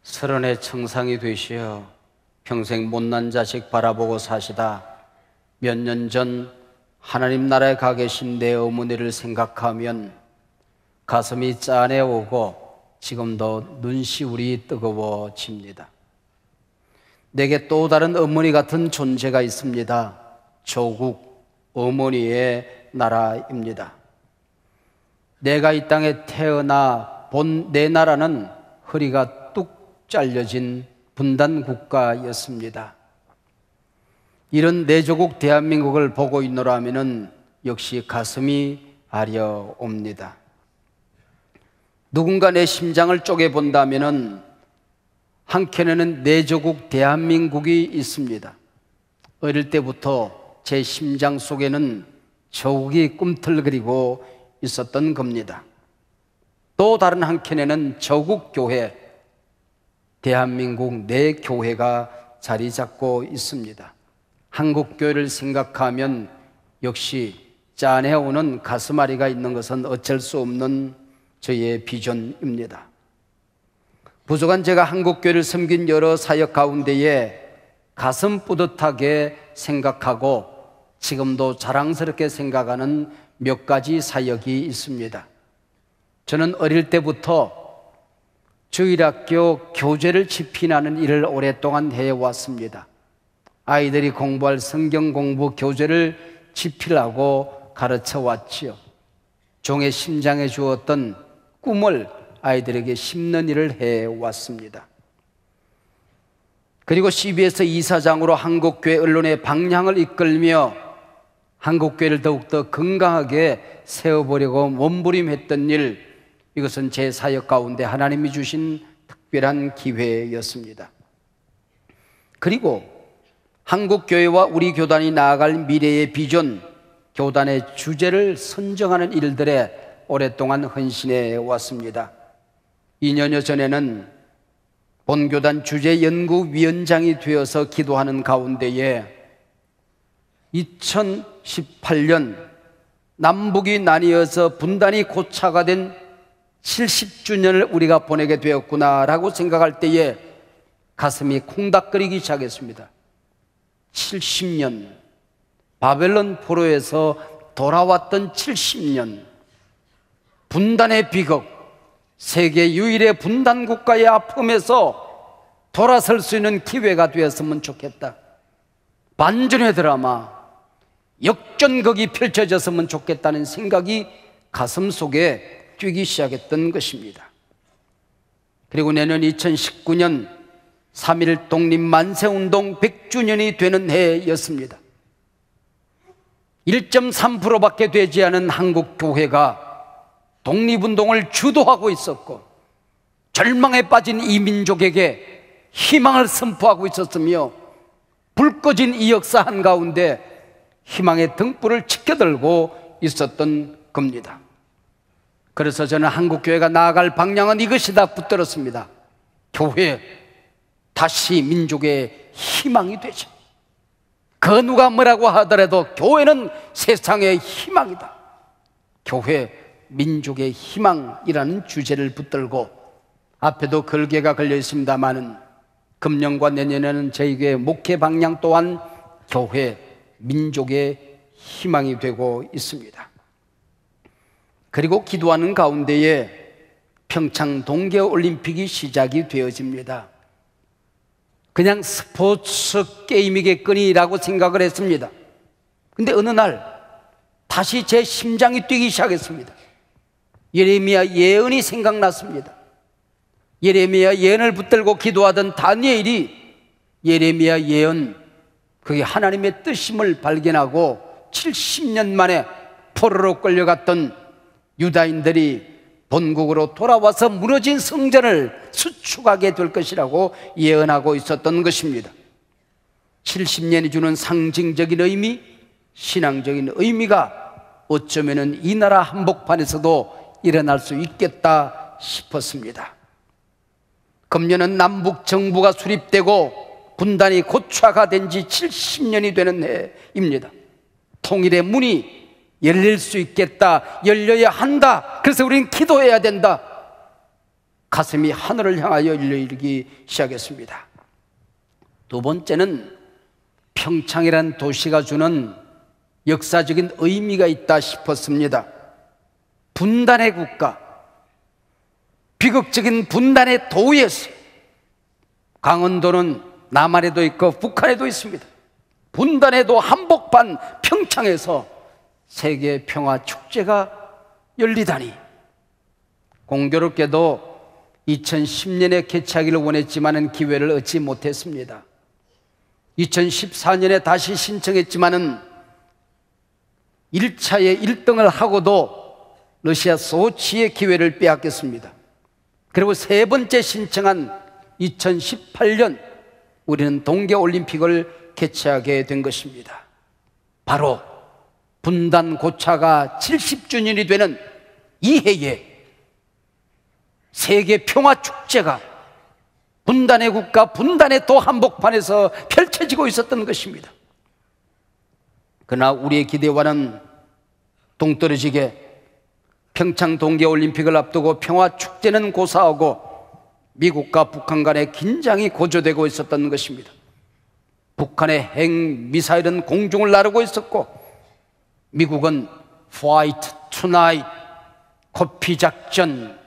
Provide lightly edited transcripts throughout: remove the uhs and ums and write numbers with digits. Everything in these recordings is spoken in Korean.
서른의 청상이 되시어 평생 못난 자식 바라보고 사시다 몇 년 전 하나님 나라에 가 계신 내 어머니를 생각하면 가슴이 짠해오고 지금도 눈시울이 뜨거워집니다. 내게 또 다른 어머니 같은 존재가 있습니다. 조국 어머니의 나라입니다. 내가 이 땅에 태어나 본 내 나라는 허리가 뚝 잘려진 분단 국가였습니다. 이런 내 조국 대한민국을 보고 있노라면은 역시 가슴이 아려옵니다. 누군가 내 심장을 쪼개본다면은 한켠에는 내 조국 대한민국이 있습니다. 어릴 때부터 제 심장 속에는 조국이 꿈틀거리고 있었던 겁니다. 또 다른 한켠에는 조국교회, 대한민국 내 교회가 자리 잡고 있습니다. 한국교회를 생각하면 역시 짠해오는 가슴앓이가 있는 것은 어쩔 수 없는 저의 비전입니다. 부족한 제가 한국교회를 섬긴 여러 사역 가운데에 가슴 뿌듯하게 생각하고 지금도 자랑스럽게 생각하는 몇 가지 사역이 있습니다. 저는 어릴 때부터 주일학교 교재를 집필하는 일을 오랫동안 해왔습니다. 아이들이 공부할 성경 공부 교재를 집필하고 가르쳐 왔지요. 종의 심장에 주었던 꿈을 아이들에게 심는 일을 해왔습니다. 그리고 CBS 이사장으로 한국교회 언론의 방향을 이끌며 한국교회를 더욱더 건강하게 세워보려고 몸부림했던 일, 이것은 제 사역 가운데 하나님이 주신 특별한 기회였습니다. 그리고 한국교회와 우리 교단이 나아갈 미래의 비전, 교단의 주제를 선정하는 일들에 오랫동안 헌신해 왔습니다. 2년여 전에는 본교단 주제연구위원장이 되어서 기도하는 가운데에 2018년 남북이 나뉘어서 분단이 고차가 된 70주년을 우리가 보내게 되었구나라고 생각할 때에 가슴이 콩닥거리기 시작했습니다. 70년, 바벨론 포로에서 돌아왔던 70년, 분단의 비극, 세계 유일의 분단 국가의 아픔에서 돌아설 수 있는 기회가 되었으면 좋겠다. 반전의 드라마, 역전극이 펼쳐졌으면 좋겠다는 생각이 가슴 속에 뛰기 시작했던 것입니다. 그리고 내년 2019년 3.1 독립만세운동 100주년이 되는 해였습니다. 1.3%밖에 되지 않은 한국교회가 독립운동을 주도하고 있었고 절망에 빠진 이 민족에게 희망을 선포하고 있었으며 불 꺼진 이 역사 한가운데 희망의 등불을 지켜들고 있었던 겁니다. 그래서 저는 한국교회가 나아갈 방향은 이것이다 붙들었습니다. 교회, 다시 민족의 희망이 되죠. 그 누가 뭐라고 하더라도 교회는 세상의 희망이다. 교회, 민족의 희망이라는 주제를 붙들고 앞에도 걸개가 걸려 있습니다마는 금년과 내년에는 저희의 목회 방향 또한 교회, 민족의 희망이 되고 있습니다. 그리고 기도하는 가운데에 평창 동계올림픽이 시작이 되어집니다. 그냥 스포츠 게임이겠거니라고 생각을 했습니다. 근데 어느 날 다시 제 심장이 뛰기 시작했습니다. 예레미야 예언이 생각났습니다. 예레미야 예언을 붙들고 기도하던 다니엘이 예레미야 예언, 그게 하나님의 뜻임을 발견하고 70년 만에 포로로 끌려갔던 유다인들이 본국으로 돌아와서 무너진 성전을 수축하게 될 것이라고 예언하고 있었던 것입니다. 70년이 주는 상징적인 의미, 신앙적인 의미가 어쩌면 이 나라 한복판에서도 일어날 수 있겠다 싶었습니다. 금년은 남북 정부가 수립되고 분단이 고착화 된 지 70년이 되는 해입니다. 통일의 문이 열릴 수 있겠다, 열려야 한다. 그래서 우리는 기도해야 된다. 가슴이 하늘을 향하여 열리기 시작했습니다. 두 번째는 평창이란 도시가 주는 역사적인 의미가 있다 싶었습니다. 분단의 국가, 비극적인 분단의 도에서, 강원도는 남한에도 있고 북한에도 있습니다. 분단의 도 한복판 평창에서 세계 평화 축제가 열리다니, 공교롭게도 2010년에 개최하기를 원했지만은 기회를 얻지 못했습니다. 2014년에 다시 신청했지만은 1차에 1등을 하고도 러시아 소치의 기회를 빼앗겼습니다. 그리고 세 번째 신청한 2018년 우리는 동계올림픽을 개최하게 된 것입니다. 바로 분단 고차가 70주년이 되는 이 해에 세계 평화축제가 분단의 국가, 분단의 도 한복판에서 펼쳐지고 있었던 것입니다. 그러나 우리의 기대와는 동떨어지게 평창 동계올림픽을 앞두고 평화축제는 고사하고 미국과 북한 간의 긴장이 고조되고 있었던 것입니다. 북한의 핵미사일은 공중을 나르고 있었고, 미국은 Fight Tonight, 코피작전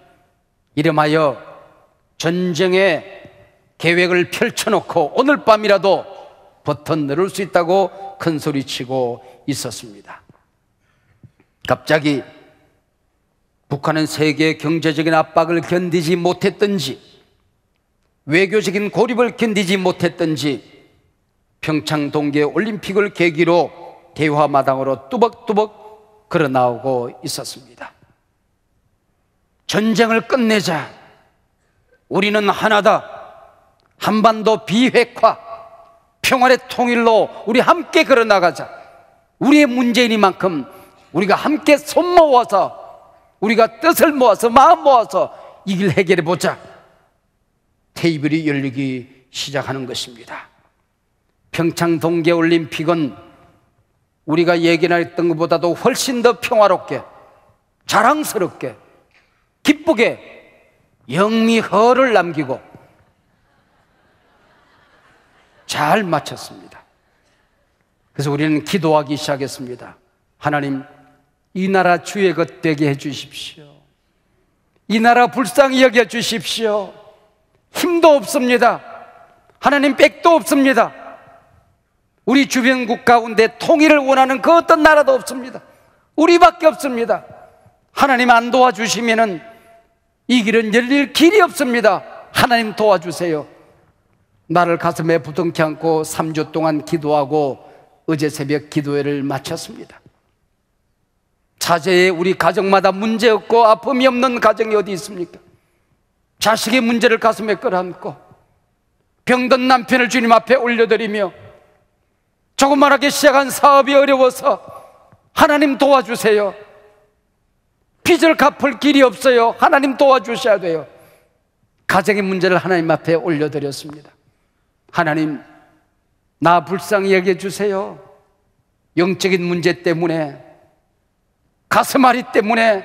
이름하여 전쟁의 계획을 펼쳐놓고 오늘 밤이라도 버튼 누를 수 있다고 큰소리치고 있었습니다. 갑자기 북한은 세계의 경제적인 압박을 견디지 못했던지, 외교적인 고립을 견디지 못했던지 평창 동계올림픽을 계기로 대화마당으로 뚜벅뚜벅 걸어나오고 있었습니다. 전쟁을 끝내자, 우리는 하나다, 한반도 비핵화, 평화의 통일로 우리 함께 걸어나가자, 우리의 문제이니만큼 우리가 함께 손 모아서, 우리가 뜻을 모아서 마음 모아서 이 길 해결해 보자, 테이블이 열리기 시작하는 것입니다. 평창 동계올림픽은 우리가 예견했던 것보다도 훨씬 더 평화롭게, 자랑스럽게, 기쁘게 영미허를 남기고 잘 마쳤습니다. 그래서 우리는 기도하기 시작했습니다. 하나님, 이 나라 주의 것 되게 해 주십시오. 이 나라 불쌍히 여겨 주십시오. 힘도 없습니다. 하나님, 백도 없습니다. 우리 주변국 가운데 통일을 원하는 그 어떤 나라도 없습니다. 우리밖에 없습니다. 하나님 안 도와주시면은 이 길은 열릴 길이 없습니다. 하나님 도와주세요. 나를 가슴에 부둥켜 안고 3주 동안 기도하고 어제 새벽 기도회를 마쳤습니다. 자제에 우리 가정마다 문제 없고 아픔이 없는 가정이 어디 있습니까? 자식의 문제를 가슴에 끌어안고 병든 남편을 주님 앞에 올려드리며 조그만하게 시작한 사업이 어려워서 하나님 도와주세요. 빚을 갚을 길이 없어요. 하나님 도와주셔야 돼요. 가정의 문제를 하나님 앞에 올려드렸습니다. 하나님, 나 불쌍히 여겨주세요. 영적인 문제 때문에, 가슴앓이 때문에,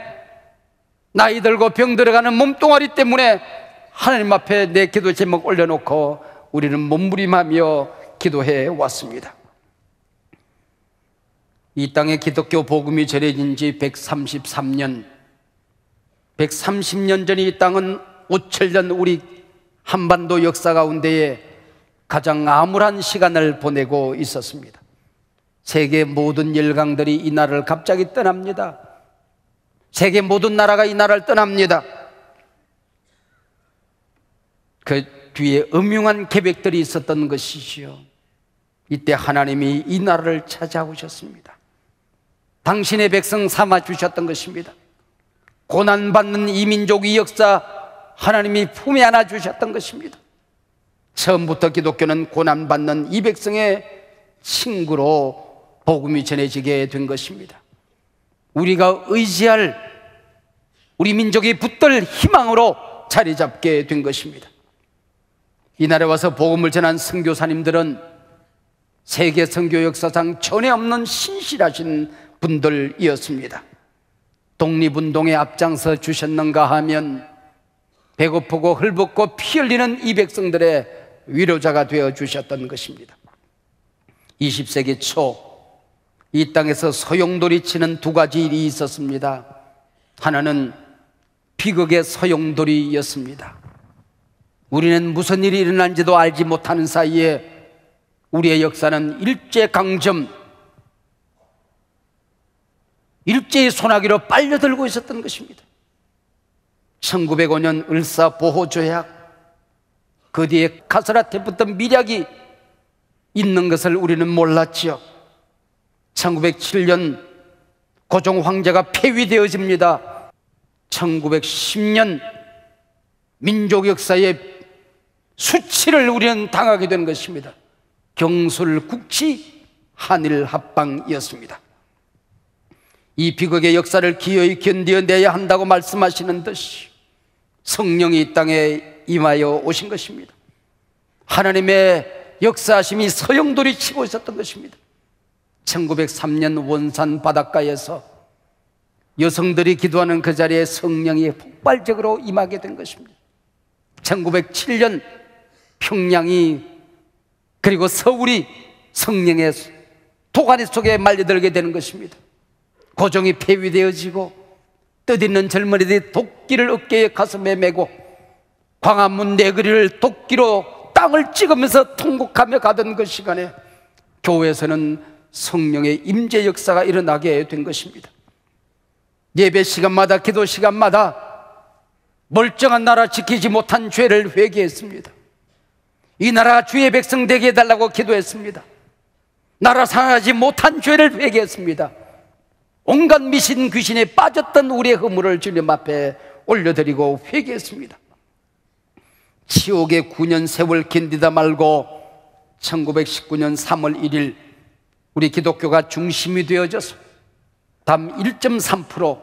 나이 들고 병 들어가는 몸뚱아리 때문에 하나님 앞에 내 기도 제목 올려놓고 우리는 몸부림하며 기도해 왔습니다. 이 땅에 기독교 복음이 전해진 지 133년, 130년 전에 이 땅은 5천년 우리 한반도 역사 가운데에 가장 암울한 시간을 보내고 있었습니다. 세계 모든 열강들이 이 나라를 갑자기 떠납니다. 세계 모든 나라가 이 나라를 떠납니다. 그 뒤에 음흉한 계획들이 있었던 것이지요. 이때 하나님이 이 나라를 찾아오셨습니다. 당신의 백성 삼아 주셨던 것입니다. 고난받는 이 민족의 역사 하나님이 품에 안아 주셨던 것입니다. 처음부터 기독교는 고난받는 이 백성의 친구로 복음이 전해지게 된 것입니다. 우리가 의지할, 우리 민족이 붙들 희망으로 자리 잡게 된 것입니다. 이 나라에 와서 복음을 전한 선교사님들은 세계 선교 역사상 전에 없는 신실하신 분들이었습니다. 독립운동에 앞장서 주셨는가 하면 배고프고 헐벗고 피 흘리는 이 백성들의 위로자가 되어 주셨던 것입니다. 20세기 초 이 땅에서 소용돌이 치는 두 가지 일이 있었습니다. 하나는 비극의 소용돌이였습니다. 우리는 무슨 일이 일어난지도 알지 못하는 사이에 우리의 역사는 일제강점, 일제의 소나기로 빨려들고 있었던 것입니다. 1905년 을사보호조약, 그 뒤에 카스라테 붙던 미략이 있는 것을 우리는 몰랐지요. 1907년 고종 황제가 폐위되어집니다. 1910년 민족 역사의 수치를 우리는 당하게 된 것입니다. 경술국치 한일합방이었습니다. 이 비극의 역사를 기어이 견뎌내야 한다고 말씀하시는 듯이 성령이 이 땅에 임하여 오신 것입니다. 하나님의 역사하심이 소용돌이 치고 있었던 것입니다. 1903년 원산 바닷가에서 여성들이 기도하는 그 자리에 성령이 폭발적으로 임하게 된 것입니다. 1907년 평양이 그리고 서울이 성령의 도가니 속에 말려들게 되는 것입니다. 고종이 폐위되어지고 뜻있는 젊은이들이 도끼를 어깨에 가슴에 메고 광화문 내거리를 도끼로 땅을 찍으면서 통곡하며 가던 그 시간에 교회에서는 성령의 임재 역사가 일어나게 된 것입니다. 예배 시간마다 기도 시간마다 멀쩡한 나라 지키지 못한 죄를 회개했습니다. 이 나라 주의 백성 되게 해달라고 기도했습니다. 나라 살아나지 못한 죄를 회개했습니다. 온갖 미신 귀신에 빠졌던 우리의 허물을 주님 앞에 올려드리고 회개했습니다. 치욕의 9년 세월 견디다 말고 1919년 3월 1일 우리 기독교가 중심이 되어져서 담 1.3%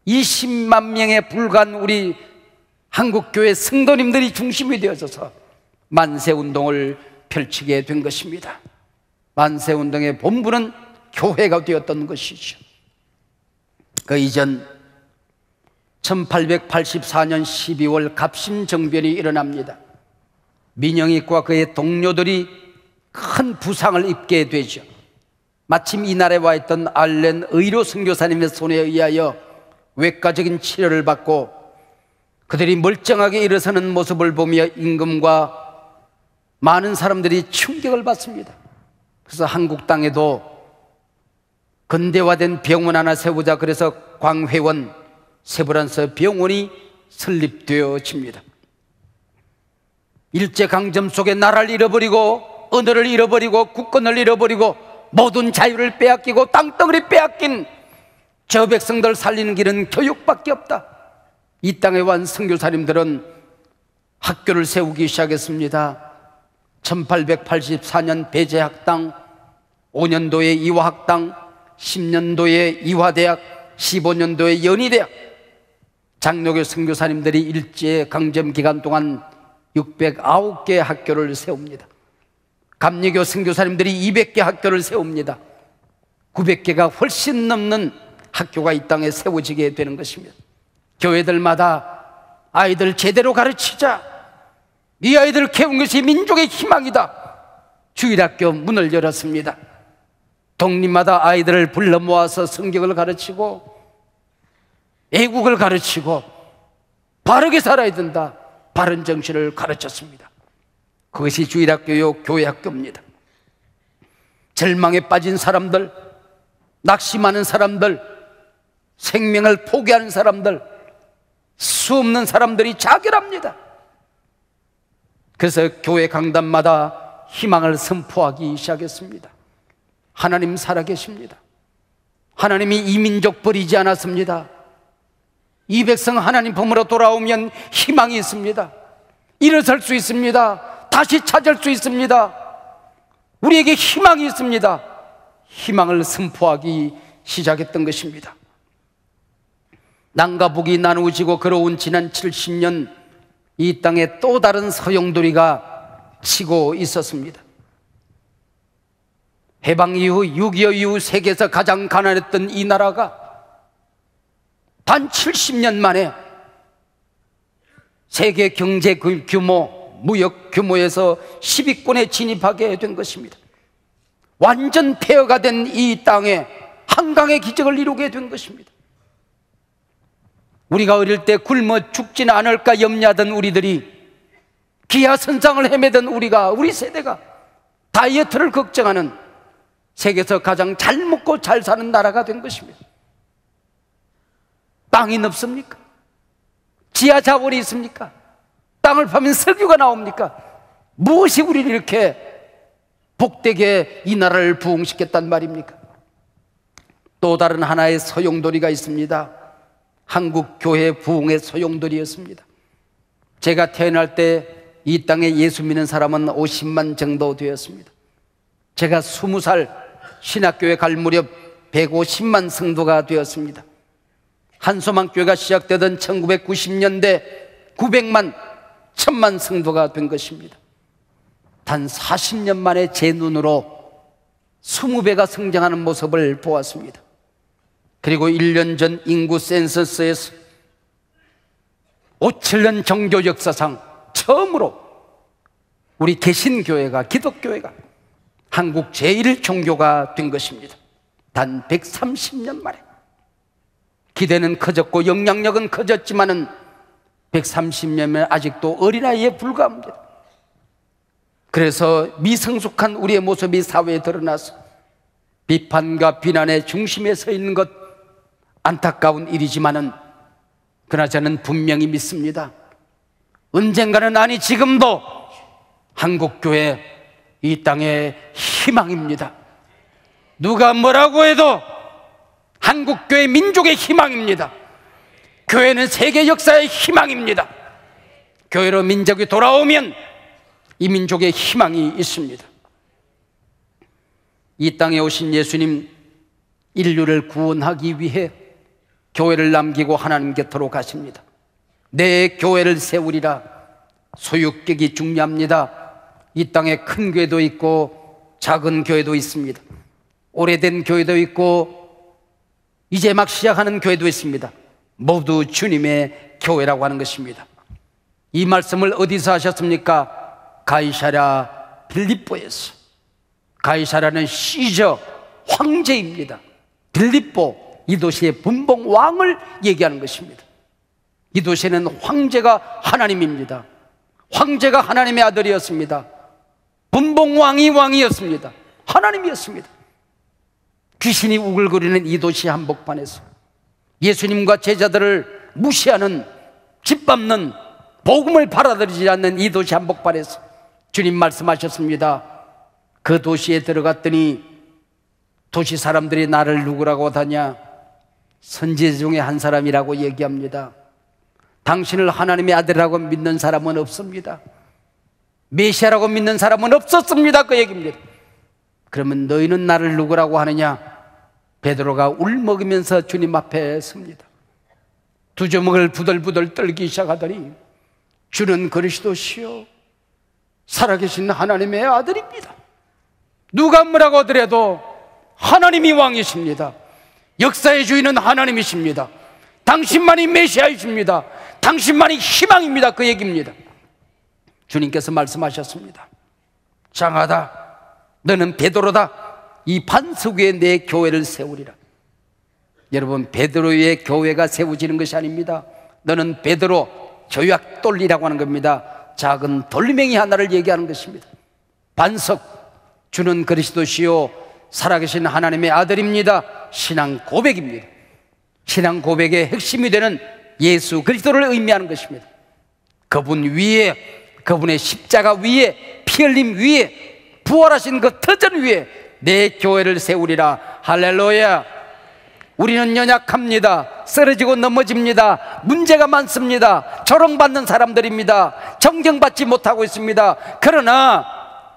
20만 명에 불과한 우리 한국교회 성도님들이 중심이 되어져서 만세운동을 펼치게 된 것입니다. 만세운동의 본부는 교회가 되었던 것이죠. 그 이전 1884년 12월 갑신정변이 일어납니다. 민영익과 그의 동료들이 큰 부상을 입게 되죠. 마침 이 나라에 와 있던 알렌 의료 선교사님의 손에 의하여 외과적인 치료를 받고 그들이 멀쩡하게 일어서는 모습을 보며 임금과 많은 사람들이 충격을 받습니다. 그래서 한국 땅에도 근대화된 병원 하나 세우자, 그래서 광회원 세브란스 병원이 설립되어집니다. 일제강점 속에 나라를 잃어버리고 언어를 잃어버리고 국권을 잃어버리고 모든 자유를 빼앗기고 땅덩어리 빼앗긴 저 백성들 살리는 길은 교육밖에 없다. 이 땅에 온 선교사님들은 학교를 세우기 시작했습니다. 1884년 배제학당, 5년도에 이화학당, 10년도에 이화대학, 15년도에 연희대학. 장로교 선교사님들이 일제강점 기간 동안 609개 학교를 세웁니다. 감리교 선교사님들이 200개 학교를 세웁니다. 900개가 훨씬 넘는 학교가 이 땅에 세워지게 되는 것입니다. 교회들마다 아이들 제대로 가르치자, 이 아이들을 키운 것이 민족의 희망이다. 주일학교 문을 열었습니다. 독립마다 아이들을 불러 모아서 성경을 가르치고 애국을 가르치고 바르게 살아야 된다, 바른 정신을 가르쳤습니다. 그것이 주일학교요 교회학교입니다. 절망에 빠진 사람들, 낙심하는 사람들, 생명을 포기하는 사람들, 수없는 사람들이 자결합니다. 그래서 교회 강단마다 희망을 선포하기 시작했습니다. 하나님 살아계십니다. 하나님이 이 민족 버리지 않았습니다. 이 백성 하나님 품으로 돌아오면 희망이 있습니다. 일어설 수 있습니다. 다시 찾을 수 있습니다. 우리에게 희망이 있습니다. 희망을 선포하기 시작했던 것입니다. 남과 북이 나누어지고 걸어온 지난 70년, 이 땅에 또 다른 소용돌이가 치고 있었습니다. 해방 이후 6.25 이후 세계에서 가장 가난했던 이 나라가 단 70년 만에 세계 경제 규모, 무역 규모에서 10위권에 진입하게 된 것입니다. 완전 폐허가 된 이 땅에 한강의 기적을 이루게 된 것입니다. 우리가 어릴 때 굶어 죽지는 않을까 염려하던 우리들이, 기하선상을 헤매던 우리 세대가 다이어트를 걱정하는 세계에서 가장 잘 먹고 잘 사는 나라가 된 것입니다. 땅이 넓습니까? 지하 자원이 있습니까? 땅을 파면 석유가 나옵니까? 무엇이 우리를 이렇게 복되게 이 나라를 부흥시켰단 말입니까? 또 다른 하나의 소용돌이가 있습니다. 한국 교회 부흥의 소용돌이였습니다. 제가 태어날 때 이 땅에 예수 믿는 사람은 50만 정도 되었습니다. 제가 20살 신학교에 갈 무렵 150만 성도가 되었습니다. 한소망교회가 시작되던 1990년대 900만, 1000만 성도가 된 것입니다. 단 40년 만에 제 눈으로 20배가 성장하는 모습을 보았습니다. 그리고 1년 전 인구 센서스에서 57년 종교 역사상 처음으로 우리 개신교회가, 기독교회가 한국 제1종교가 된 것입니다. 단 130년 만에. 기대는 커졌고 영향력은 커졌지만은 130년이면 아직도 어린아이에 불과합니다. 그래서 미성숙한 우리의 모습이 사회에 드러나서 비판과 비난의 중심에 서 있는 것, 안타까운 일이지만은 그러나 저는 분명히 믿습니다. 언젠가는, 아니 지금도 한국교회 이 땅의 희망입니다. 누가 뭐라고 해도 한국교회 민족의 희망입니다. 교회는 세계 역사의 희망입니다. 교회로 민족이 돌아오면 이 민족의 희망이 있습니다. 이 땅에 오신 예수님, 인류를 구원하기 위해 교회를 남기고 하나님 곁으로 가십니다. 내 교회를 세우리라. 소유격이 중요합니다. 이 땅에 큰 교회도 있고 작은 교회도 있습니다. 오래된 교회도 있고 이제 막 시작하는 교회도 있습니다. 모두 주님의 교회라고 하는 것입니다. 이 말씀을 어디서 하셨습니까? 가이사랴 빌립보에서. 가이사랴는 시저 황제입니다. 빌립보, 이 도시의 분봉 왕을 얘기하는 것입니다. 이 도시에는 황제가 하나님입니다. 황제가 하나님의 아들이었습니다. 분봉 왕이 왕이었습니다. 하나님이었습니다. 귀신이 우글거리는 이 도시 한복판에서 예수님과 제자들을 무시하는, 짓밟는, 복음을 받아들이지 않는 이 도시 한복판에서 주님 말씀하셨습니다. 그 도시에 들어갔더니 도시 사람들이 나를 누구라고 하냐? 선지자 중에 한 사람이라고 얘기합니다. 당신을 하나님의 아들이라고 믿는 사람은 없습니다. 메시아라고 믿는 사람은 없었습니다. 그 얘기입니다. 그러면 너희는 나를 누구라고 하느냐? 베드로가 울먹이면서 주님 앞에 섭니다. 두 주먹을 부들부들 떨기 시작하더니 주는 그리스도시요 살아계신 하나님의 아들입니다. 누가 뭐라고 하더라도 하나님이 왕이십니다. 역사의 주인은 하나님이십니다. 당신만이 메시아이십니다. 당신만이 희망입니다. 그 얘기입니다. 주님께서 말씀하셨습니다. 장하다, 너는 베드로다. 이 반석 위에 내 교회를 세우리라. 여러분, 베드로 위에 교회가 세워지는 것이 아닙니다. 너는 베드로, 조약돌리라고 하는 겁니다. 작은 돌멩이 하나를 얘기하는 것입니다. 반석, 주는 그리스도시요 살아계신 하나님의 아들입니다. 신앙 고백입니다. 신앙 고백의 핵심이 되는 예수 그리스도를 의미하는 것입니다. 그분 위에, 그분의 십자가 위에, 피 흘림 위에, 부활하신 그 터전 위에 내 교회를 세우리라. 할렐루야. 우리는 연약합니다. 쓰러지고 넘어집니다. 문제가 많습니다. 조롱받는 사람들입니다. 정정받지 못하고 있습니다. 그러나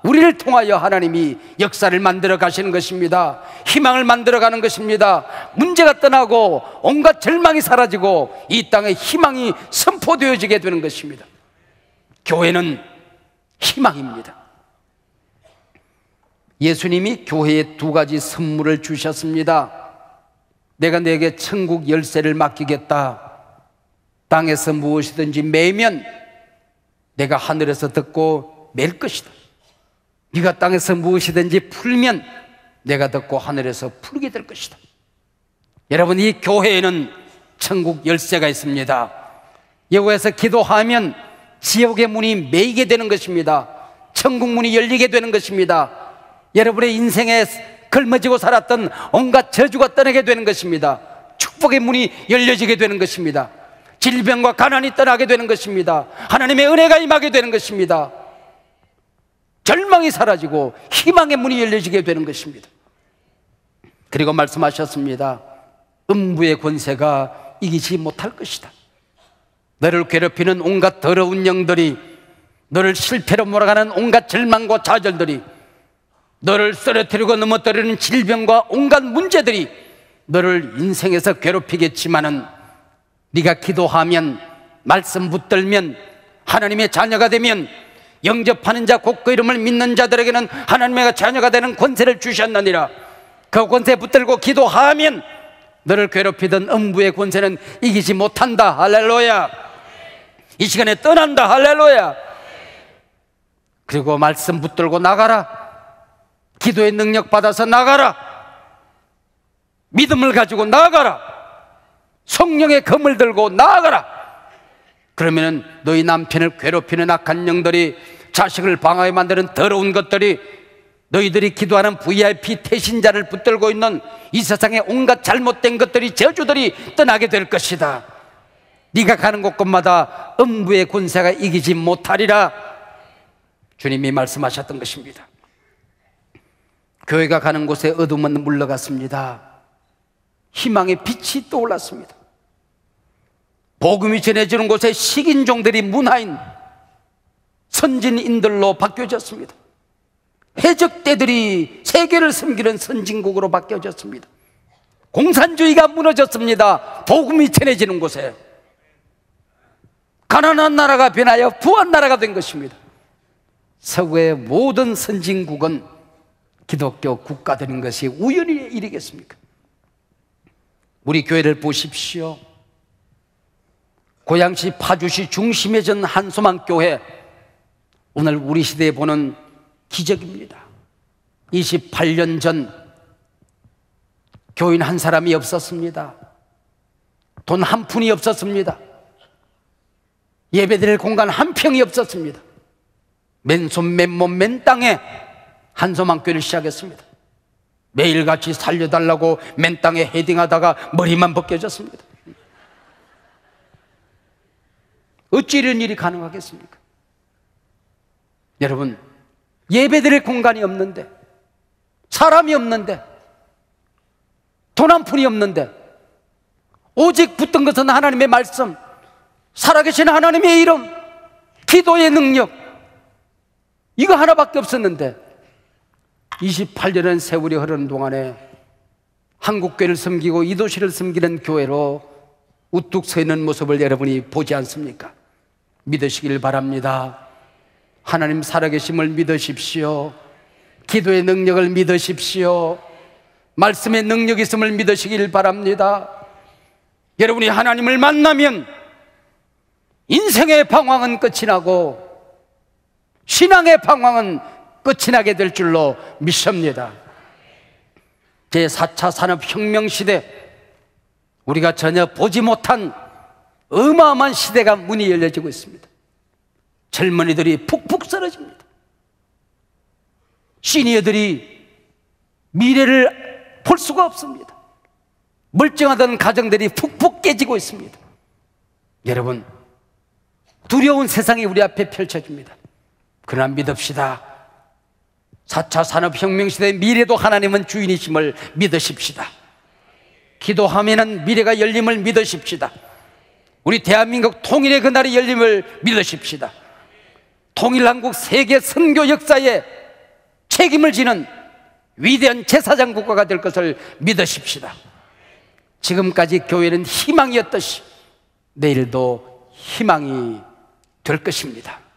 우리를 통하여 하나님이 역사를 만들어 가시는 것입니다. 희망을 만들어 가는 것입니다. 문제가 떠나고 온갖 절망이 사라지고 이 땅에 희망이 선포되어지게 되는 것입니다. 교회는 희망입니다. 예수님이 교회에 두 가지 선물을 주셨습니다. 내가 내게 천국 열쇠를 맡기겠다. 땅에서 무엇이든지 매면 내가 하늘에서 듣고 맬 것이다. 네가 땅에서 무엇이든지 풀면 내가 듣고 하늘에서 풀게 될 것이다. 여러분, 이 교회에는 천국 열쇠가 있습니다. 여호와에서 기도하면 지옥의 문이 매이게 되는 것입니다. 천국 문이 열리게 되는 것입니다. 여러분의 인생에 걸머지고 살았던 온갖 저주가 떠나게 되는 것입니다. 축복의 문이 열려지게 되는 것입니다. 질병과 가난이 떠나게 되는 것입니다. 하나님의 은혜가 임하게 되는 것입니다. 절망이 사라지고 희망의 문이 열려지게 되는 것입니다. 그리고 말씀하셨습니다. 음부의 권세가 이기지 못할 것이다. 너를 괴롭히는 온갖 더러운 영들이, 너를 실패로 몰아가는 온갖 절망과 좌절들이, 너를 쓰러뜨리고 넘어뜨리는 질병과 온갖 문제들이 너를 인생에서 괴롭히겠지만은 네가 기도하면, 말씀 붙들면, 하나님의 자녀가 되면, 영접하는 자 곧 그 이름을 믿는 자들에게는 하나님의 자녀가 되는 권세를 주셨느니라. 그 권세 붙들고 기도하면 너를 괴롭히던 음부의 권세는 이기지 못한다. 할렐루야. 이 시간에 떠난다. 할렐루야. 그리고 말씀 붙들고 나가라. 기도의 능력 받아서 나가라. 믿음을 가지고 나가라. 성령의 검을 들고 나가라. 그러면은 너희 남편을 괴롭히는 악한 영들이, 자식을 방황하게 만드는 더러운 것들이, 너희들이 기도하는 VIP 태신자를 붙들고 있는 이 세상의 온갖 잘못된 것들이, 저주들이 떠나게 될 것이다. 네가 가는 곳곳마다 음부의 권세가 이기지 못하리라. 주님이 말씀하셨던 것입니다. 교회가 가는 곳에 어둠은 물러갔습니다. 희망의 빛이 떠올랐습니다. 복음이 전해지는 곳에 식인종들이 문화인 선진인들로 바뀌어졌습니다. 해적대들이 세계를 섬기는 선진국으로 바뀌어졌습니다. 공산주의가 무너졌습니다. 복음이 전해지는 곳에 가난한 나라가 변하여 부한 나라가 된 것입니다. 서구의 모든 선진국은 기독교 국가들인 것이 우연의 일이겠습니까? 우리 교회를 보십시오. 고양시 파주시 중심에 전 한소망교회, 오늘 우리 시대에 보는 기적입니다. 28년 전 교인 한 사람이 없었습니다. 돈 한 푼이 없었습니다. 예배드릴 공간 한 평이 없었습니다. 맨손 맨몸 맨 땅에 한소망교회를 시작했습니다. 매일같이 살려달라고 맨 땅에 헤딩하다가 머리만 벗겨졌습니다. 어찌 이런 일이 가능하겠습니까? 여러분, 예배드릴 공간이 없는데, 사람이 없는데, 돈 한 푼이 없는데, 오직 붙든 것은 하나님의 말씀, 살아계신 하나님의 이름, 기도의 능력, 이거 하나밖에 없었는데 28년의 세월이 흐르는 동안에 한국교회를 섬기고 이 도시를 섬기는 교회로 우뚝 서 있는 모습을 여러분이 보지 않습니까? 믿으시길 바랍니다. 하나님 살아계심을 믿으십시오. 기도의 능력을 믿으십시오. 말씀의 능력이 있음을 믿으시길 바랍니다. 여러분이 하나님을 만나면 인생의 방황은 끝이 나고 신앙의 방황은 끝이 나게 될 줄로 믿습니다. 제4차 산업혁명 시대, 우리가 전혀 보지 못한 어마어마한 시대가 문이 열려지고 있습니다. 젊은이들이 푹푹 쓰러집니다. 시니어들이 미래를 볼 수가 없습니다. 멀쩡하던 가정들이 푹푹 깨지고 있습니다. 여러분, 두려운 세상이 우리 앞에 펼쳐집니다. 그러나 믿읍시다. 4차 산업혁명 시대의 미래도 하나님은 주인이심을 믿으십시다. 기도하면은 미래가 열림을 믿으십시다. 우리 대한민국 통일의 그날이 열림을 믿으십시다. 통일한국 세계 선교 역사에 책임을 지는 위대한 제사장 국가가 될 것을 믿으십시다. 지금까지 교회는 희망이었듯이 내일도 희망이 될 것입니다.